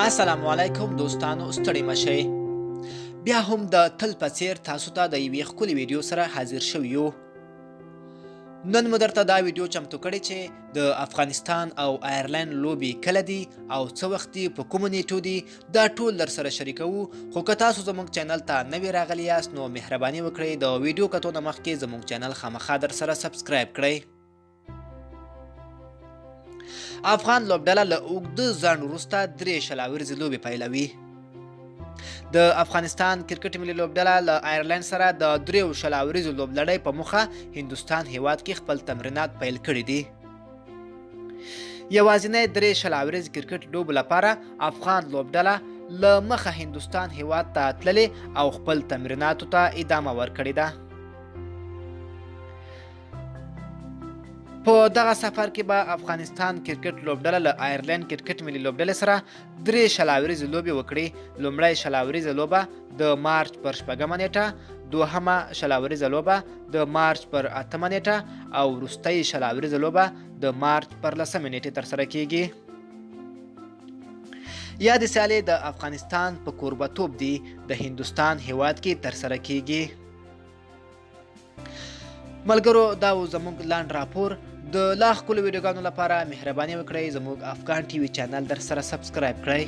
السلام علیکم دوستانو، ستړي مشئ. بیا هم د تل په څیر تاسو ته د یوې ښکلې ویډیو سره حاضر شوي یو. نن مو درته دا ویډیو چمتو کړې چې د افغانستان او آیرلند لوبې کله دي او څه وخت دي، په کومو نیټو دي، دا ټول در سره شریکوو. خو که تاسو زموږ چینل ته نوي راغلي یاست نو مهرباني وکړئ د ویډیو کتو نه مخکې زموږ چینل خامخا در سره سبسکرایب کړئ. افغان لوبډله له اوږده ځنډ وروسته 3 شلاوريزې لوبې پیلوي. د افغانستان کرکټ ملي لوبډله له آیرلند سره د 3 شلاوريزو لوبلړۍ په موخه هندوستان هیواد کې خپل تمرینات پیل کړي دي. یوازینی 3 شلاوريز کرکټ لوبو لپاره افغان لوبډله له مخه هندوستان هیواد ته تللې او خپل تمریناتو ته ادامه ورکړې ده. په دغه سفر کې به افغانستان کرکټ لوبډله له آیرلند کرکټ ملي لوبډلې سره 3 شلاوريزې لوبې وکړي. لومړی شلاوریزه لوبه د مارچ پر 4مه نیټه، دوهمه شلاوریزه لوبه د مارچ پر 8مه نیټه او وروستۍ شلاوریزه لوبه د مارچ پر 10مه نیټې ترسره کیږي. یادې سیالۍ د افغانستان په کوربتوب دی د هندوستان هیواد کې ترسره کیږي. ملګرو، دا و زموږ لاند راپور. د لا ښکلو ویډیوګانو لپاره مهرباني وکړئ زموږ افغان ټي وي چینل در سره سبسکرایب کړئ.